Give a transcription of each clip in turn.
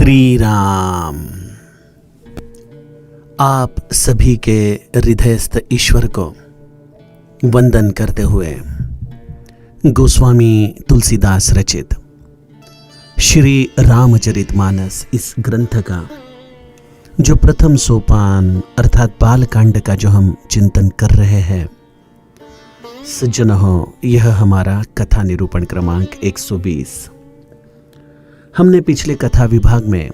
श्री राम। आप सभी के हृदयस्थ ईश्वर को वंदन करते हुए गोस्वामी तुलसीदास रचित श्री रामचरितमानस इस ग्रंथ का जो प्रथम सोपान अर्थात बालकांड का जो हम चिंतन कर रहे हैं, सज्जन हो, यह हमारा कथा निरूपण क्रमांक 120। हमने पिछले कथा विभाग में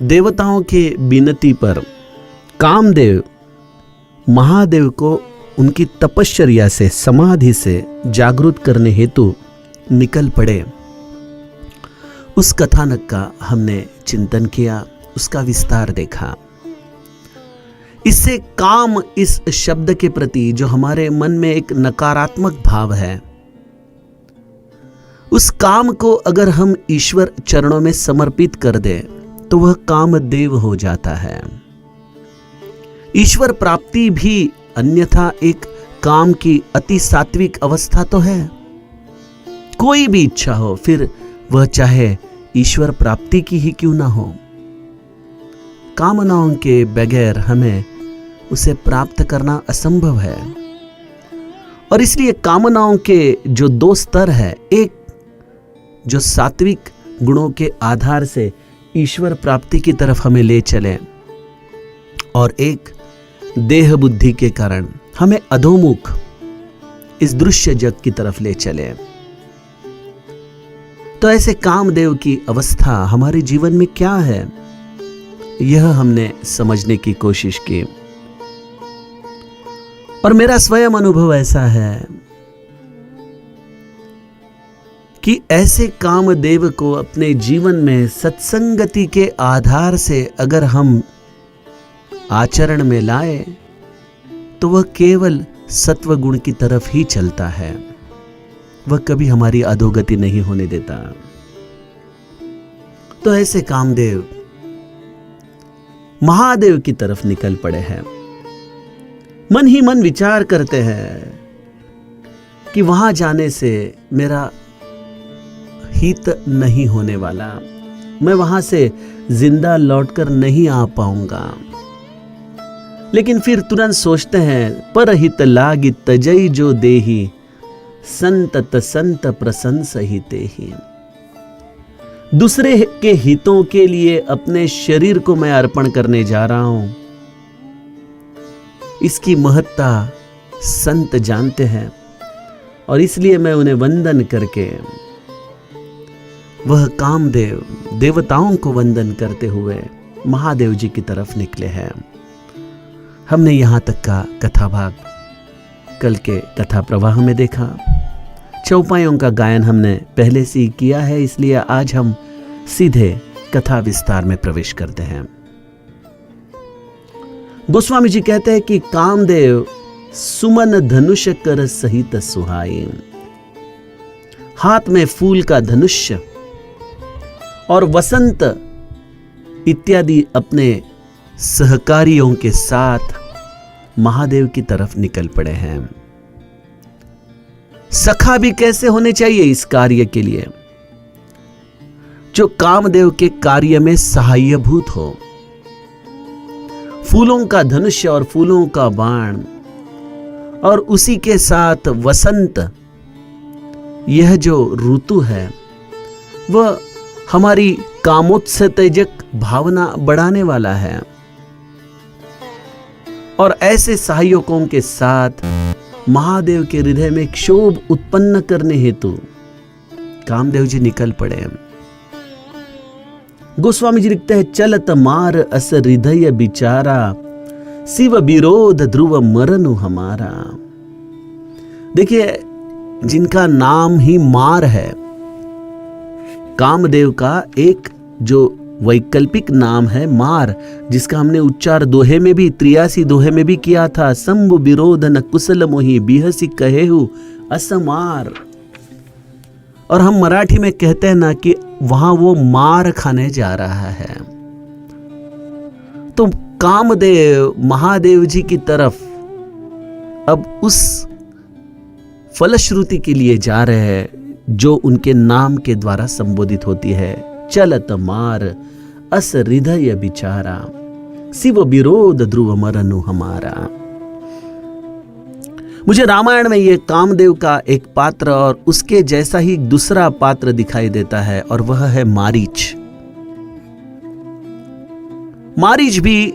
देवताओं के विनती पर कामदेव महादेव को उनकी तपश्चर्या से, समाधि से जागृत करने हेतु निकल पड़े, उस कथानक का हमने चिंतन किया, उसका विस्तार देखा। इससे काम इस शब्द के प्रति जो हमारे मन में एक नकारात्मक भाव है, उस काम को अगर हम ईश्वर चरणों में समर्पित कर दें तो वह कामदेव हो जाता है। ईश्वर प्राप्ति भी अन्यथा एक काम की अति सात्विक अवस्था तो है। कोई भी इच्छा हो, फिर वह चाहे ईश्वर प्राप्ति की ही क्यों ना हो, कामनाओं के बगैर हमें उसे प्राप्त करना असंभव है। और इसलिए कामनाओं के जो दो स्तर है, एक जो सात्विक गुणों के आधार से ईश्वर प्राप्ति की तरफ हमें ले चले, और एक देह बुद्धि के कारण हमें अधोमुख इस दृश्य जग की तरफ ले चले। तो ऐसे कामदेव की अवस्था हमारे जीवन में क्या है, यह हमने समझने की कोशिश की। और मेरा स्वयं अनुभव ऐसा है कि ऐसे कामदेव को अपने जीवन में सत्संगति के आधार से अगर हम आचरण में लाए तो वह केवल सत्व गुण की तरफ ही चलता है, वह कभी हमारी अधोगति नहीं होने देता। तो ऐसे कामदेव महादेव की तरफ निकल पड़े हैं। मन ही मन विचार करते हैं कि वहां जाने से मेरा हित नहीं होने वाला, मैं वहां से जिंदा लौटकर नहीं आ पाऊंगा। लेकिन फिर तुरंत सोचते हैं, परहित लागी तजई जो देही, संतत संत प्रशंस ही तेहि। दूसरे के हितों के लिए अपने शरीर को मैं अर्पण करने जा रहा हूं, इसकी महत्ता संत जानते हैं, और इसलिए मैं उन्हें वंदन करके वह कामदेव देवताओं को वंदन करते हुए महादेव जी की तरफ निकले हैं। हमने यहां तक का कथा भाग कल के कथा प्रवाह में देखा। चौपाइयों का गायन हमने पहले से ही किया है, इसलिए आज हम सीधे कथा विस्तार में प्रवेश करते हैं। गोस्वामी जी कहते हैं कि कामदेव सुमन धनुष कर सहित सुहाई, हाथ में फूल का धनुष और वसंत इत्यादि अपने सहकारियों के साथ महादेव की तरफ निकल पड़े हैं। सखा भी कैसे होने चाहिए इस कार्य के लिए, जो कामदेव के कार्य में सहायभूत हो। फूलों का धनुष और फूलों का बाण, और उसी के साथ वसंत, यह जो ऋतु है वह हमारी कामोत्तेजक भावना बढ़ाने वाला है। और ऐसे सहायकों के साथ महादेव के हृदय में क्षोभ उत्पन्न करने हेतु कामदेव जी निकल पड़े। गोस्वामी जी लिखते हैं, चलत मार अस हृदय बिचारा, शिव विरोध ध्रुव मरनु हमारा। देखिए, जिनका नाम ही मार है, कामदेव का एक जो वैकल्पिक नाम है मार, जिसका हमने उच्चार दोहे में भी 83 दोहे में भी किया था, शंभु विरोध न कुशल मोहि बिहसी कहेहु असमार। और हम मराठी में कहते हैं ना कि वहां वो मार खाने जा रहा है। तो कामदेव महादेव जी की तरफ अब उस फलश्रुति के लिए जा रहे हैं जो उनके नाम के द्वारा संबोधित होती है, चलत मार अस हृदय बिचारा, शिव विरोध ध्रुव मरनु हमारा। मुझे रामायण में ये कामदेव का एक पात्र और उसके जैसा ही दूसरा पात्र दिखाई देता है, और वह है मारीच। मारीच भी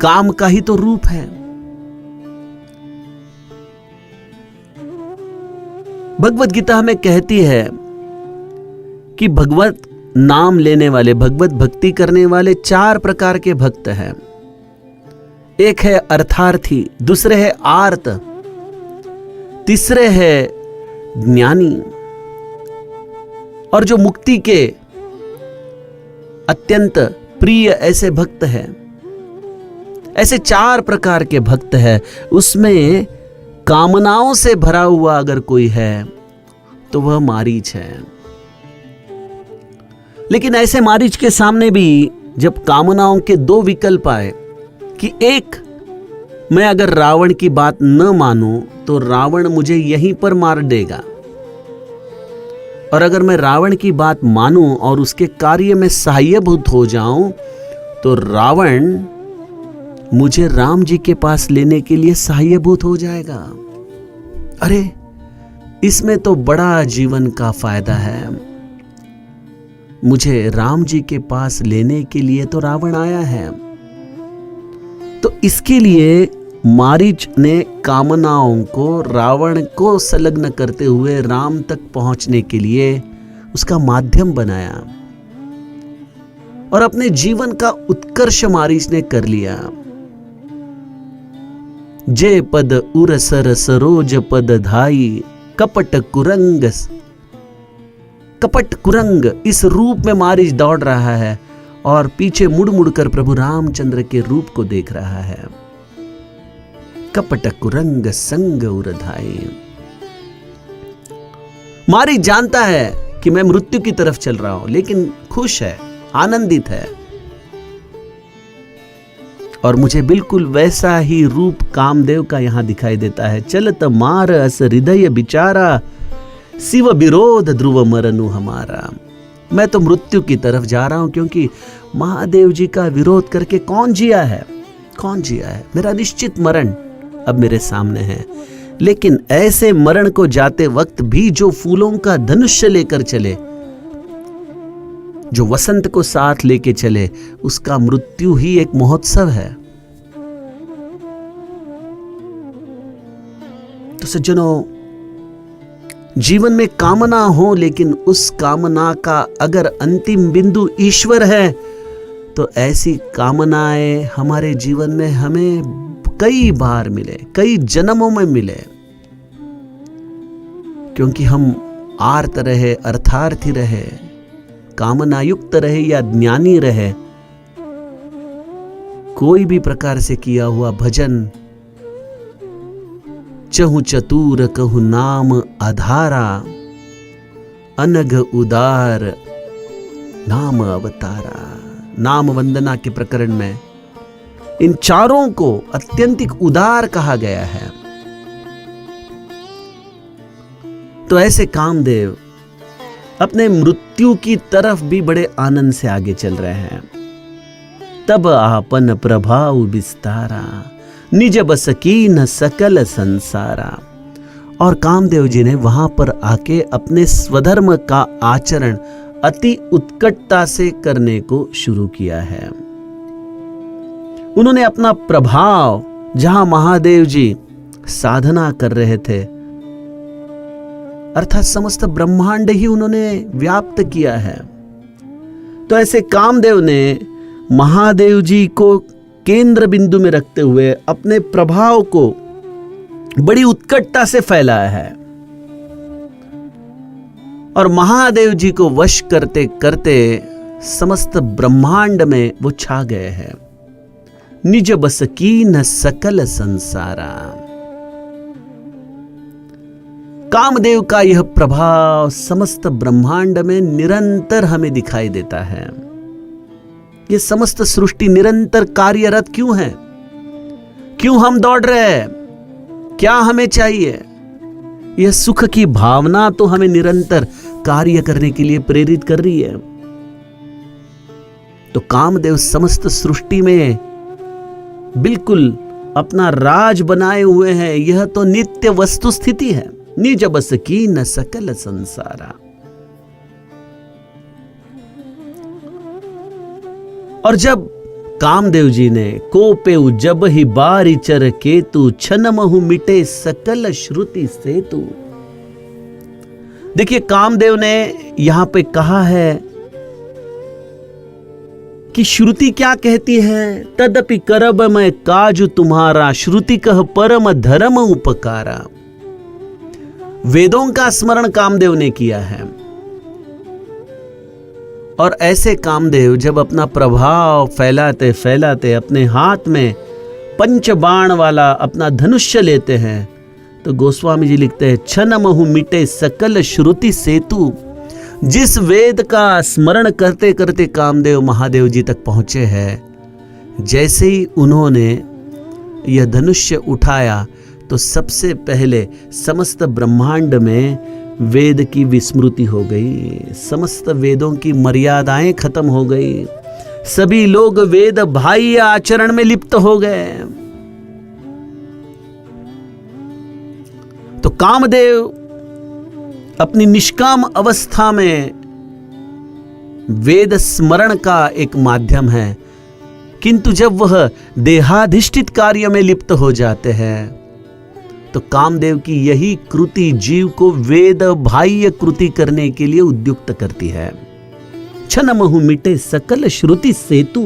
काम का ही तो रूप है। भगवत गीता हमें कहती है कि भगवत नाम लेने वाले, भगवत भक्ति करने वाले 4 प्रकार के भक्त हैं। एक है अर्थार्थी, दूसरे है आर्त, तीसरे है ज्ञानी, और जो मुक्ति के अत्यंत प्रिय ऐसे भक्त हैं। ऐसे 4 प्रकार के भक्त हैं। उसमें कामनाओं से भरा हुआ अगर कोई है तो वह मारीच है। लेकिन ऐसे मारीच के सामने भी जब कामनाओं के 2 विकल्प आए कि एक, मैं अगर रावण की बात न मानूं तो रावण मुझे यहीं पर मार देगा, और अगर मैं रावण की बात मानूं और उसके कार्य में सहायभूत हो जाऊं तो रावण मुझे राम जी के पास लेने के लिए सहायभूत हो जाएगा। अरे, इसमें तो बड़ा जीवन का फायदा है। मुझे राम जी के पास लेने के लिए तो रावण आया है। तो इसके लिए मारीच ने कामनाओं को रावण को संलग्न करते हुए राम तक पहुंचने के लिए उसका माध्यम बनाया, और अपने जीवन का उत्कर्ष मारीच ने कर लिया। जय पद उर सर सरोज पद धाई, कपट कुरंग इस रूप में मारीच दौड़ रहा है, और पीछे मुड़ मुड़कर प्रभु रामचंद्र के रूप को देख रहा है। कपट कुरंग संग उर धाई। मारीच जानता है कि मैं मृत्यु की तरफ चल रहा हूं, लेकिन खुश है, आनंदित है, और मुझे बिल्कुल वैसा ही रूप कामदेव का यहां दिखाई देता है। चलत मार अस हृदय बिचारा, शिव विरोध ध्रुव मरनु हमारा। मैं तो मृत्यु की तरफ जा रहा हूं, क्योंकि महादेव जी का विरोध करके कौन जिया है? मेरा निश्चित मरण अब मेरे सामने है। लेकिन ऐसे मरण को जाते वक्त भी जो फूलों का धनुष्य लेकर चले, जो वसंत को साथ लेके चले, उसका मृत्यु ही एक महोत्सव है। तो सज्जनों, जीवन में कामना हो, लेकिन उस कामना का अगर अंतिम बिंदु ईश्वर है, तो ऐसी कामनाएं हमारे जीवन में हमें कई बार मिले, कई जन्मों में मिले, क्योंकि हम आर्त रहे, अर्थार्थी रहे, कामना युक्त रहे या ज्ञानी रहे, कोई भी प्रकार से किया हुआ भजन, चहु चतुर कहु नाम आधारा, अनघ उदार नाम अवतारा। नाम वंदना के प्रकरण में इन 4 को अत्यंतिक उदार कहा गया है। तो ऐसे कामदेव अपने मृत्यु की तरफ भी बड़े आनंद से आगे चल रहे हैं। तब आपन प्रभाव विस्तारा, निज बस कीन सकल संसारा। और कामदेव जी ने वहां पर आके अपने स्वधर्म का आचरण अति उत्कटता से करने को शुरू किया है। उन्होंने अपना प्रभाव जहां महादेव जी साधना कर रहे थे, अर्थात समस्त ब्रह्मांड ही उन्होंने व्याप्त किया है। तो ऐसे कामदेव ने महादेव जी को केंद्र बिंदु में रखते हुए अपने प्रभाव को बड़ी उत्कटता से फैलाया है, और महादेव जी को वश करते करते समस्त ब्रह्मांड में वो छा गए हैं। निज बस कीन सकल संसारा। कामदेव का यह प्रभाव समस्त ब्रह्मांड में निरंतर हमें दिखाई देता है। यह समस्त सृष्टि निरंतर कार्यरत क्यों है? क्यों हम दौड़ रहे हैं? क्या हमें चाहिए? यह सुख की भावना तो हमें निरंतर कार्य करने के लिए प्रेरित कर रही है। तो कामदेव समस्त सृष्टि में बिल्कुल अपना राज बनाए हुए हैं। यह तो नित्य वस्तु स्थिति है। निज बस की न सकल संसारा। और जब कामदेव जी ने कोपेउ जब ही बारी चर केतु छन महु मिटे सकल श्रुति सेतु। देखिए कामदेव ने यहां पे कहा है कि श्रुति क्या कहती है, तदपि करब मैं काज तुम्हारा, श्रुति कह परम धर्म उपकारा। वेदों का स्मरण कामदेव ने किया है। और ऐसे कामदेव जब अपना प्रभाव फैलाते फैलाते अपने हाथ में पंचबाण वाला अपना धनुष्य लेते हैं, तो गोस्वामी जी लिखते हैं छन महु मिटे सकल श्रुति सेतु। जिस वेद का स्मरण करते करते कामदेव महादेव जी तक पहुंचे हैं, जैसे ही उन्होंने यह धनुष्य उठाया तो सबसे पहले समस्त ब्रह्मांड में वेद की विस्मृति हो गई, समस्त वेदों की मर्यादाएं खत्म हो गई, सभी लोग वेद बाह्य आचरण में लिप्त हो गए। तो कामदेव अपनी निष्काम अवस्था में वेद स्मरण का एक माध्यम है, किंतु जब वह देहाधिष्ठित कार्य में लिप्त हो जाते हैं तो कामदेव की यही कृति जीव को वेद बाह्य कृति करने के लिए उद्युक्त करती है। छन महु मिटे सकल श्रुति सेतु।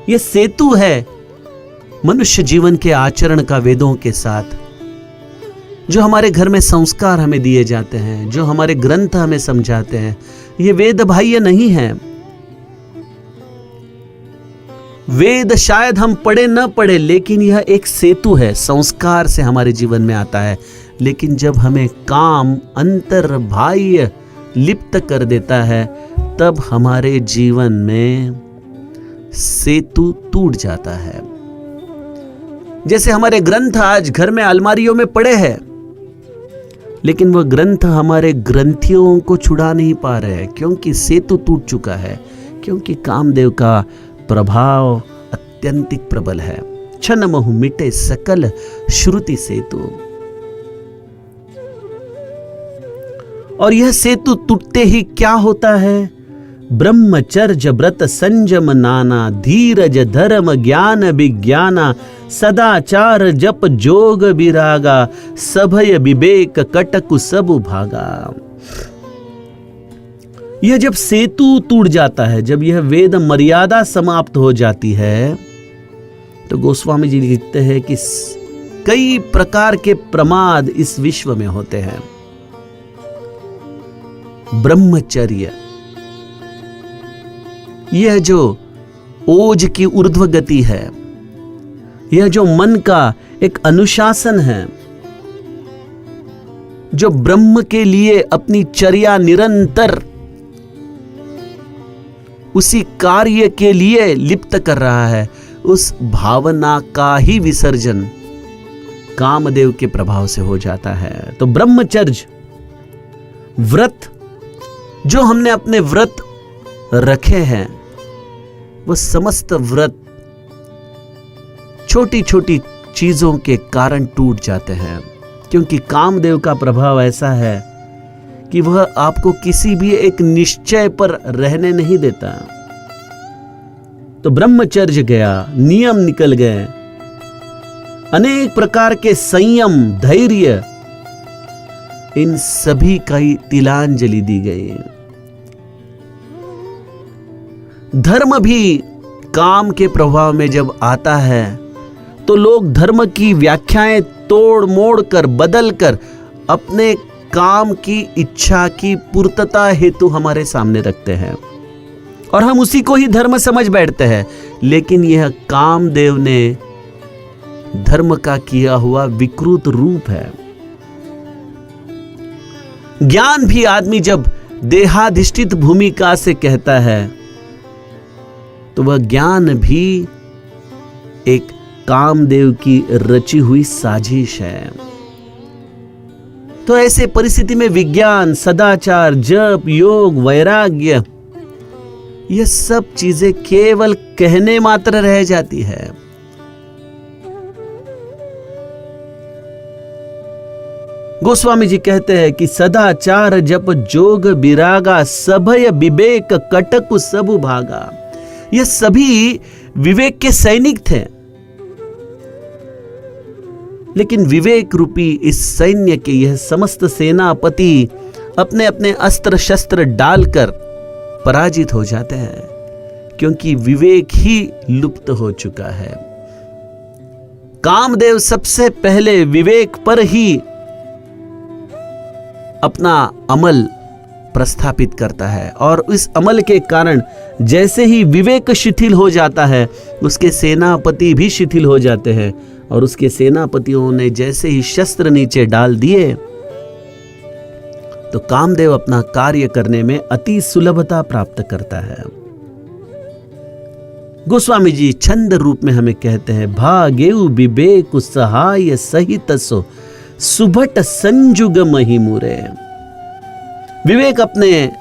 यह सेतु है मनुष्य जीवन के आचरण का वेदों के साथ। जो हमारे घर में संस्कार हमें दिए जाते हैं, जो हमारे ग्रंथ हमें समझाते हैं, ये वेद बाह्य नहीं है। वेद शायद हम पढ़े न पढ़े, लेकिन यह एक सेतु है, संस्कार से हमारे जीवन में आता है। लेकिन जब हमें काम अंतर बाह्य लिप्त कर देता है, तब हमारे जीवन में सेतु टूट जाता है। जैसे हमारे ग्रंथ आज घर में अलमारियों में पड़े हैं, लेकिन वह ग्रंथ हमारे ग्रंथियों को छुड़ा नहीं पा रहे हैं, क्योंकि सेतु टूट चुका है, क्योंकि कामदेव का प्रभाव अत्यंतिक प्रबल है। छन महु मिटे सकल श्रुति सेतु। और यह सेतु टूटते ही क्या होता है? ब्रह्मचर्य व्रत संयम नाना, धीरज धर्म ज्ञान विज्ञाना, सदाचार जप जोग विरागा, सभय विवेक कटकु सब भागा। यह जब सेतु टूट जाता है, जब यह वेद मर्यादा समाप्त हो जाती है, तो गोस्वामी जी लिखते हैं कि कई प्रकार के प्रमाद इस विश्व में होते हैं। ब्रह्मचर्य, यह जो ओज की ऊर्ध्व गति है, यह जो मन का एक अनुशासन है, जो ब्रह्म के लिए अपनी चर्या निरंतर उसी कार्य के लिए लिप्त कर रहा है, उस भावना का ही विसर्जन कामदेव के प्रभाव से हो जाता है। तो ब्रह्मचर्य व्रत, जो हमने अपने व्रत रखे हैं, वह समस्त व्रत छोटी छोटी चीजों के कारण टूट जाते हैं, क्योंकि कामदेव का प्रभाव ऐसा है कि वह आपको किसी भी एक निश्चय पर रहने नहीं देता। तो ब्रह्मचर्य गया, नियम निकल गए, अनेक प्रकार के संयम, धैर्य, इन सभी का ही तिलांजलि दी गई। धर्म भी काम के प्रभाव में जब आता है, तो लोग धर्म की व्याख्याएं तोड़ मोड़ कर, बदल कर अपने काम की इच्छा की पूर्तता हेतु हमारे सामने रखते हैं, और हम उसी को ही धर्म समझ बैठते हैं। लेकिन यह कामदेव ने धर्म का किया हुआ विकृत रूप है। ज्ञान भी आदमी जब देहाधिष्ठित भूमिका से कहता है, तो वह ज्ञान भी एक कामदेव की रची हुई साजिश है। तो ऐसे परिस्थिति में विज्ञान, सदाचार, जप, योग, वैराग्य, यह सब चीजें केवल कहने मात्र रह जाती है। गोस्वामी जी कहते हैं कि सदाचार जप जोग विरागा सभय विवेक कटक सबु भागा। ये सभी विवेक के सैनिक थे, लेकिन विवेक रूपी इस सैन्य के यह समस्त सेनापति अपने अपने अस्त्र शस्त्र डालकर पराजित हो जाते हैं, क्योंकि विवेक ही लुप्त हो चुका है। कामदेव सबसे पहले विवेक पर ही अपना अमल प्रस्थापित करता है, और इस अमल के कारण जैसे ही विवेक शिथिल हो जाता है, उसके सेनापति भी शिथिल हो जाते हैं, और उसके सेनापतियों ने जैसे ही शस्त्र नीचे डाल दिए तो कामदेव अपना कार्य करने में अति सुलभता प्राप्त करता है। गोस्वामी जी छंद रूप में हमें कहते हैं, भागेउ विवेक सहाय सहित सो सुभट संजुग महिमुरे। विवेक अपने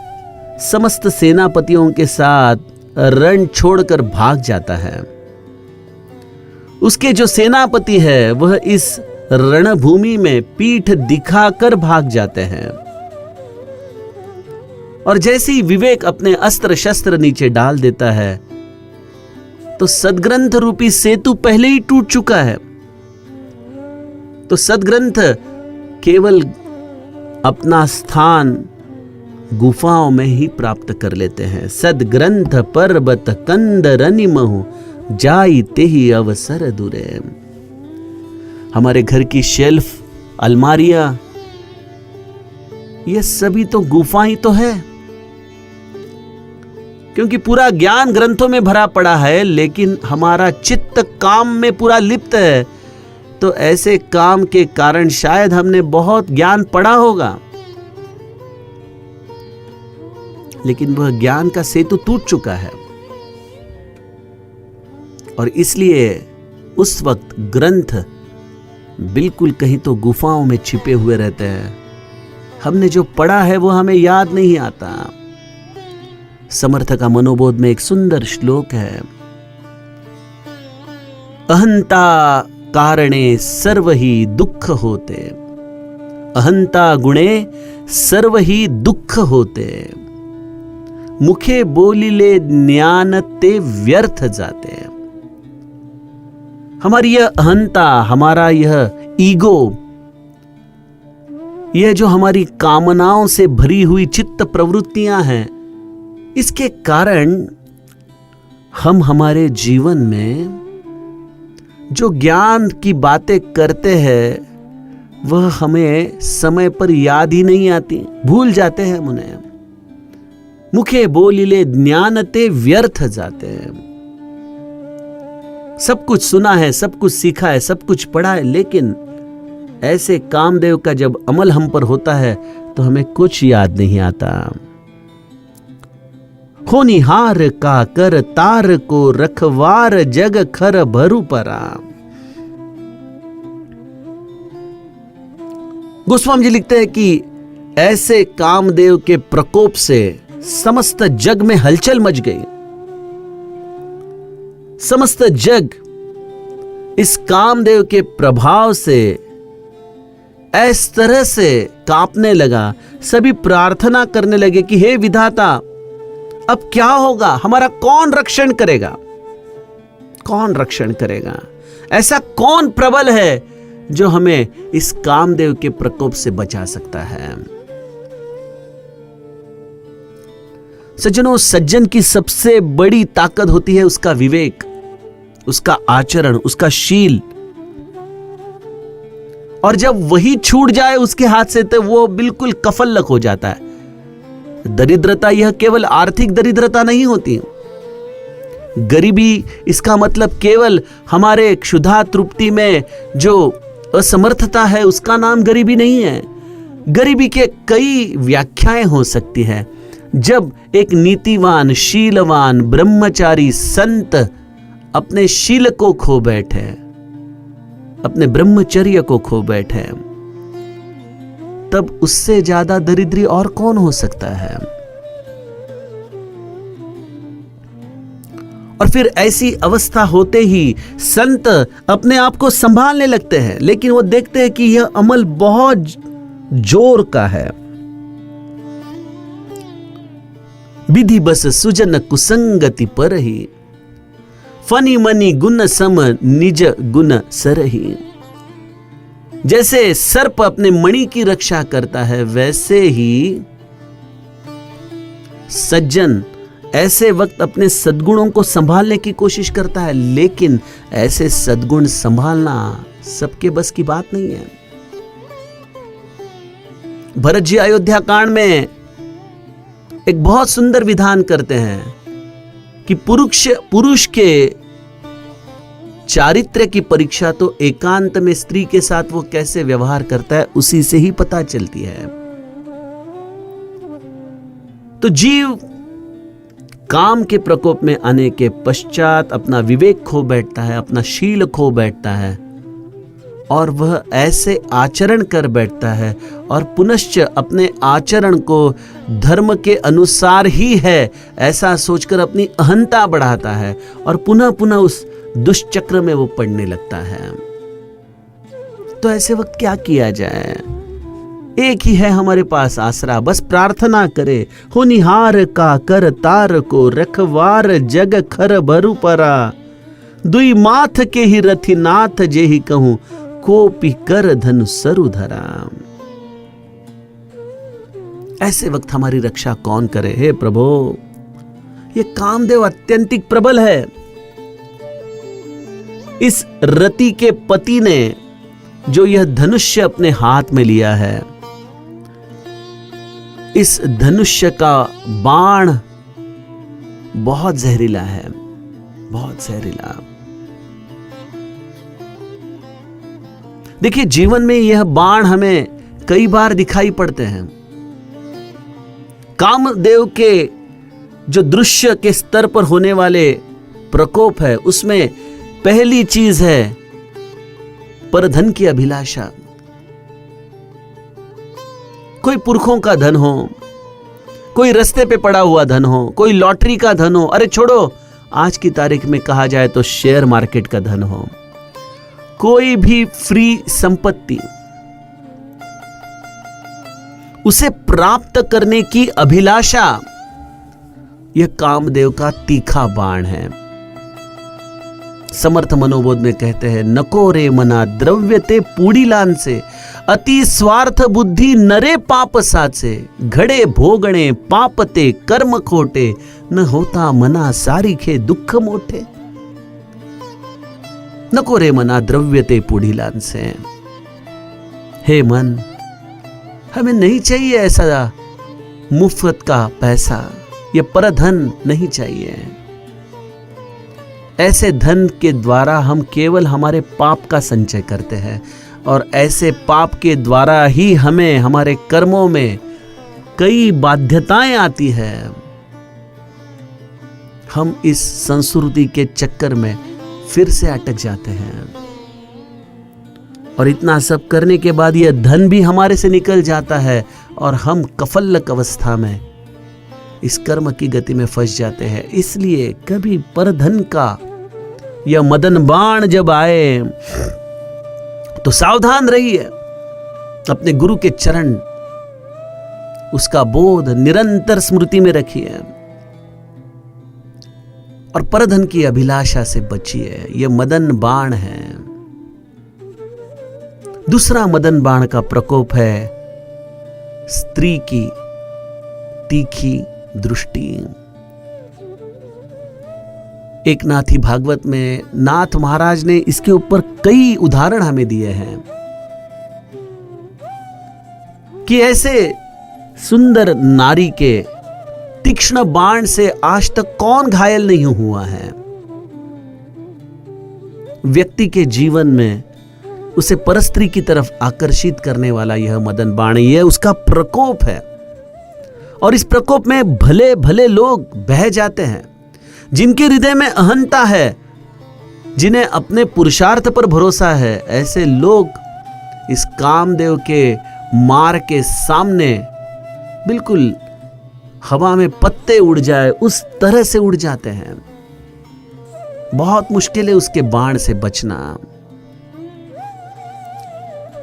समस्त सेनापतियों के साथ रण छोड़कर भाग जाता है। उसके जो सेनापति है वह इस रणभूमि में पीठ दिखाकर भाग जाते हैं, और जैसे ही विवेक अपने अस्त्र शस्त्र नीचे डाल देता है तो सद्ग्रंथ रूपी सेतु पहले ही टूट चुका है। तो सद्ग्रंथ केवल अपना स्थान गुफाओं में ही प्राप्त कर लेते हैं। सद्ग्रंथ पर्वत कंदरनि महु जाई तेहि अवसर दूरे। हमारे घर की शेल्फ, अलमारियां, ये सभी तो गुफा ही तो है, क्योंकि पूरा ज्ञान ग्रंथों में भरा पड़ा है, लेकिन हमारा चित्त काम में पूरा लिप्त है। तो ऐसे काम के कारण शायद हमने बहुत ज्ञान पढ़ा होगा, लेकिन वह ज्ञान का सेतु टूट चुका है, और इसलिए उस वक्त ग्रंथ बिल्कुल कहीं तो गुफाओं में छिपे हुए रहते हैं। हमने जो पढ़ा है वो हमें याद नहीं आता। समर्थ का मनोबोध में एक सुंदर श्लोक है, अहंता कारणे सर्व ही दुख होते, अहंता गुणे सर्व ही दुख होते, मुखे बोलिले ज्ञान ते व्यर्थ जाते। हमारी यह अहंता, हमारा यह ईगो, यह जो हमारी कामनाओं से भरी हुई चित्त प्रवृत्तियां हैं, इसके कारण हम हमारे जीवन में जो ज्ञान की बातें करते हैं वह हमें समय पर याद ही नहीं आती, भूल जाते हैं हम उन्हें। मुखे बोलिले ज्ञानते व्यर्थ जाते हैं। सब कुछ सुना है, सब कुछ सीखा है, सब कुछ पढ़ा है, लेकिन ऐसे कामदेव का जब अमल हम पर होता है तो हमें कुछ याद नहीं आता। होनिहार का कर तार को रखवार जग खर भरु परा। गोस्वामी जी लिखते हैं कि ऐसे कामदेव के प्रकोप से समस्त जग में हलचल मच गई। समस्त जग इस कामदेव के प्रभाव से इस तरह से कांपने लगा, सभी प्रार्थना करने लगे कि हे विधाता, अब क्या होगा, हमारा कौन रक्षण करेगा, कौन रक्षण करेगा? ऐसा कौन प्रबल है जो हमें इस कामदेव के प्रकोप से बचा सकता है? सज्जनों, सज्जन की सबसे बड़ी ताकत होती है उसका विवेक, उसका आचरण, उसका शील, और जब वही छूट जाए उसके हाथ से तो वो बिल्कुल कफल्लक हो जाता है। दरिद्रता यह केवल आर्थिक दरिद्रता नहीं होती। गरीबी इसका मतलब केवल हमारे क्षुधा तृप्ति में जो असमर्थता है उसका नाम गरीबी नहीं है। गरीबी के कई व्याख्याएं हो सकती है। जब एक नीतिवान, शीलवान, ब्रह्मचारी संत अपने शील को खो बैठे, अपने ब्रह्मचर्य को खो बैठे, तब उससे ज्यादा दरिद्री और कौन हो सकता है? और फिर ऐसी अवस्था होते ही संत अपने आप को संभालने लगते हैं, लेकिन वो देखते हैं कि यह अमल बहुत जोर का है। विधि बस सुजन कुसंगति परहि, फनी मनी गुण सम निज गुण सरहि। जैसे सर्प अपने मणि की रक्षा करता है, वैसे ही सज्जन ऐसे वक्त अपने सद्गुणों को संभालने की कोशिश करता है, लेकिन ऐसे सद्गुण संभालना सबके बस की बात नहीं है। भरत जी अयोध्या कांड में एक बहुत सुंदर विधान करते हैं कि पुरुष के चारित्र्य की परीक्षा तो एकांत में स्त्री के साथ वो कैसे व्यवहार करता है उसी से ही पता चलती है। तो जीव काम के प्रकोप में आने के पश्चात अपना विवेक खो बैठता है, अपना शील खो बैठता है और वह ऐसे आचरण कर बैठता है और पुनश्च अपने आचरण को धर्म के अनुसार ही है ऐसा सोचकर अपनी अहंता बढ़ाता है और पुनः पुनः उस दुष्चक्र में वो पड़ने लगता है। तो ऐसे वक्त क्या किया जाए? एक ही है हमारे पास आसरा, बस प्रार्थना करे, होनिहार का कर तार को रखवार जग खर भरु परा, दुई माथ के ही रथी नाथ जे ही कहूं कोपी कर धनु सरु धरा। ऐसे वक्त हमारी रक्षा कौन करे? हे प्रभु, ये कामदेव अत्यंतिक प्रबल है। इस रति के पति ने जो यह धनुष्य अपने हाथ में लिया है, इस धनुष्य का बाण बहुत जहरीला है, बहुत जहरीला। देखिए, जीवन में यह बाण हमें कई बार दिखाई पड़ते हैं। कामदेव के जो दृश्य के स्तर पर होने वाले प्रकोप है, उसमें पहली चीज है परधन की अभिलाषा। कोई पुरखों का धन हो, कोई रास्ते पे पड़ा हुआ धन हो, कोई लॉटरी का धन हो, अरे छोड़ो, आज की तारीख में कहा जाए तो शेयर मार्केट का धन हो, कोई भी फ्री संपत्ति, उसे प्राप्त करने की अभिलाषा, यह कामदेव का तीखा बाण है। समर्थ मनोबोध में कहते हैं, नको रे मना द्रव्य ते पूड़ीलान से, अति स्वार्थ बुद्धि नरे पाप साचे, घड़े भोगणे पापते कर्म खोटे, न होता मना सारीखे दुख मोटे। नको रे मना द्रव्य ते पूड़ीलान से, हे मन, हमें नहीं चाहिए ऐसा मुफ्त का पैसा, ये परधन नहीं चाहिए। ऐसे धन के द्वारा हम केवल हमारे पाप का संचय करते हैं और ऐसे पाप के द्वारा ही हमें हमारे कर्मों में कई बाध्यताएं आती है। हम इस संस्कृति के चक्कर में फिर से अटक जाते हैं और इतना सब करने के बाद यह धन भी हमारे से निकल जाता है और हम कफल्लक अवस्था में इस कर्म की गति में फंस जाते हैं। इसलिए कभी परधन का यह मदन बाण जब आए तो सावधान रहिए, अपने गुरु के चरण, उसका बोध निरंतर स्मृति में रखिए और परधन की अभिलाषा से बचिए। यह मदन बाण है। दूसरा मदन बाण का प्रकोप है स्त्री की तीखी दृष्टि। एक नाथी भागवत में नाथ महाराज ने इसके ऊपर कई उदाहरण हमें दिए हैं कि ऐसे सुंदर नारी के तीक्ष्ण बाण से आज तक कौन घायल नहीं हुआ है। व्यक्ति के जीवन में उसे परस्त्री की तरफ आकर्षित करने वाला यह मदन बाण, यह उसका प्रकोप है और इस प्रकोप में भले भले लोग बह जाते हैं, जिनके हृदय में अहंता है, जिन्हें अपने पुरुषार्थ पर भरोसा है। ऐसे लोग इस कामदेव के मार के सामने बिल्कुल हवा में पत्ते उड़ जाए उस तरह से उड़ जाते हैं। बहुत मुश्किल है उसके बाण से बचना।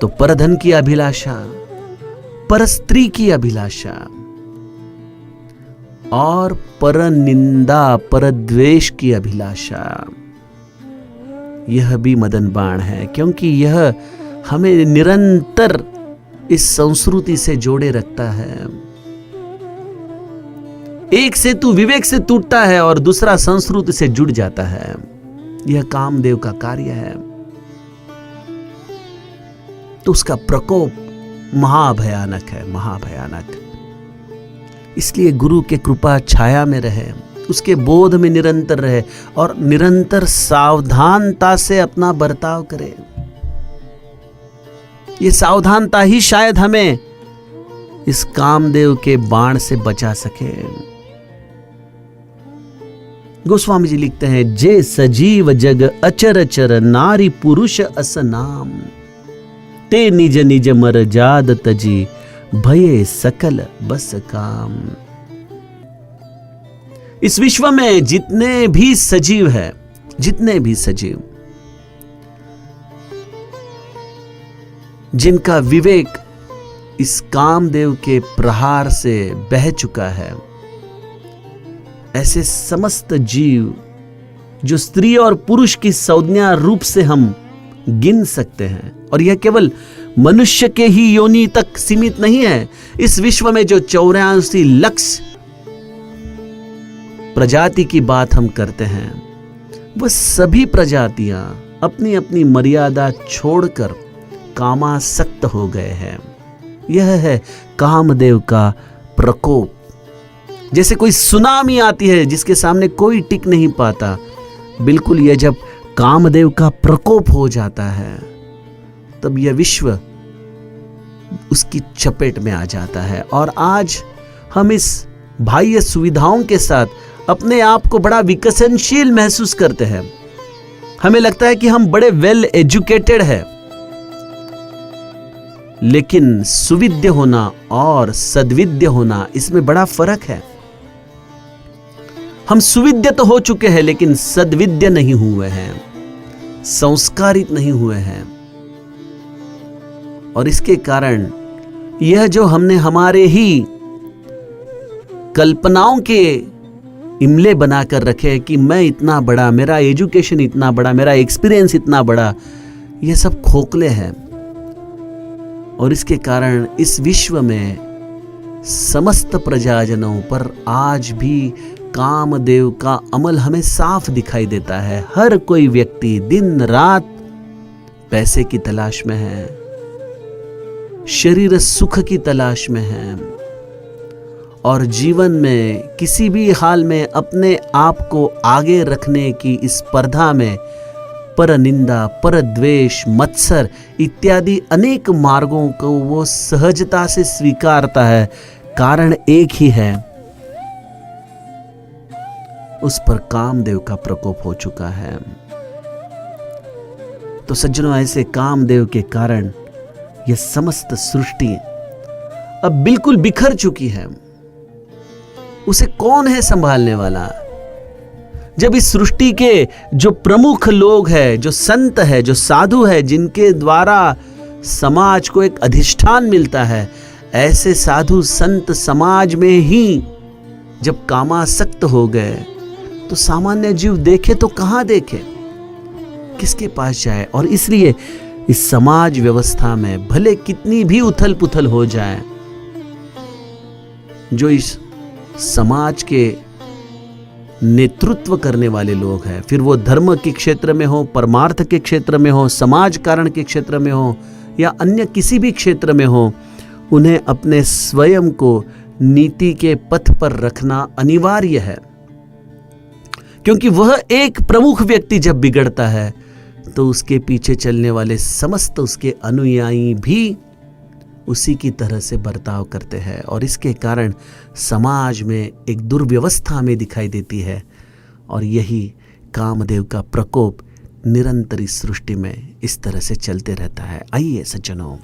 तो परधन की अभिलाषा, पर स्त्री की अभिलाषा और पर निंदा, पर द्वेष की अभिलाषा, यह भी मदन बाण है, क्योंकि यह हमें निरंतर इस संस्कृति से जोड़े रखता है। एक सेतु विवेक से टूटता है और दूसरा संस्कृति से जुड़ जाता है। यह कामदेव का कार्य है। तो उसका प्रकोप महाभयानक है, महाभयानक। इसलिए गुरु के कृपा छाया में रहे, उसके बोध में निरंतर रहे और निरंतर सावधानता से अपना बर्ताव करे। ये सावधानता ही शायद हमें इस कामदेव के बाण से बचा सके। गोस्वामी जी लिखते हैं, जे सजीव जग अचर चर नारी पुरुष अस नाम, ते निज निज मर जाद तजी भये सकल बस काम। इस विश्व में जितने भी सजीव है, जितने भी सजीव जिनका विवेक इस कामदेव के प्रहार से बह चुका है, ऐसे समस्त जीव जो स्त्री और पुरुष की संज्ञा रूप से हम गिन सकते हैं, और यह केवल मनुष्य के ही योनि तक सीमित नहीं है। इस विश्व में जो 84 लाख प्रजाति की बात हम करते हैं, वह सभी प्रजातियां अपनी अपनी मर्यादा छोड़कर कामासक्त हो गए हैं। यह है कामदेव का प्रकोप। जैसे कोई सुनामी आती है जिसके सामने कोई टिक नहीं पाता, बिल्कुल यह जब कामदेव का प्रकोप हो जाता है, तब यह विश्व उसकी चपेट में आ जाता है। और आज हम इस बाह्य सुविधाओं के साथ अपने आप को बड़ा विकसनशील महसूस करते हैं। हमें लगता है कि हम बड़े वेल एजुकेटेड हैं, लेकिन सुविद्य होना और सद्विद्य होना, इसमें बड़ा फर्क है। हम सुविद्य तो हो चुके हैं, लेकिन सद्विद्य नहीं हुए हैं, संस्कारित नहीं हुए हैं। और इसके कारण यह जो हमने हमारे ही कल्पनाओं के इमले बनाकर रखे हैं कि मैं इतना बड़ा, मेरा एजुकेशन इतना बड़ा, मेरा एक्सपीरियंस इतना बड़ा, यह सब खोखले हैं। और इसके कारण इस विश्व में समस्त प्रजाजनों पर आज भी कामदेव का अमल हमें साफ दिखाई देता है। हर कोई व्यक्ति दिन रात पैसे की तलाश में है, शरीर सुख की तलाश में है, और जीवन में किसी भी हाल में अपने आप को आगे रखने की इस स्पर्धा में पर निंदा, पर द्वेष, मत्सर इत्यादि अनेक मार्गों को वो सहजता से स्वीकारता है। कारण एक ही है, उस पर कामदेव का प्रकोप हो चुका है। तो सज्जनों, ऐसे कामदेव के कारण यह समस्त सृष्टि अब बिल्कुल बिखर चुकी है। उसे कौन है संभालने वाला? जब इस सृष्टि के जो प्रमुख लोग हैं, जो संत है, जो साधु है, जिनके द्वारा समाज को एक अधिष्ठान मिलता है, ऐसे साधु संत समाज में ही जब कामासक्त हो गए, तो सामान्य जीव देखे तो कहां देखे, किसके पास जाए? और इसलिए इस समाज व्यवस्था में भले कितनी भी उथल पुथल हो जाए, जो इस समाज के नेतृत्व करने वाले लोग हैं, फिर वो धर्म के क्षेत्र में हो, परमार्थ के क्षेत्र में हो, समाज कारण के क्षेत्र में हो, या अन्य किसी भी क्षेत्र में हो, उन्हें अपने स्वयं को नीति के पथ पर रखना अनिवार्य है। क्योंकि वह एक प्रमुख व्यक्ति जब बिगड़ता है, तो उसके पीछे चलने वाले समस्त उसके अनुयायी भी उसी की तरह से बर्ताव करते हैं, और इसके कारण समाज में एक दुर्व्यवस्था में दिखाई देती है। और यही कामदेव का प्रकोप निरंतर इस सृष्टि में इस तरह से चलते रहता है। आइए सज्जनों,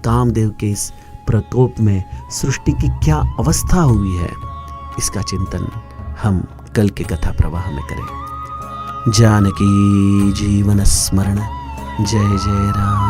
कामदेव के इस प्रकोप में सृष्टि की क्या अवस्था हुई है, इसका चिंतन हम कल के कथा प्रवाह में करें। जानकी जीवन स्मरण जय जय राम।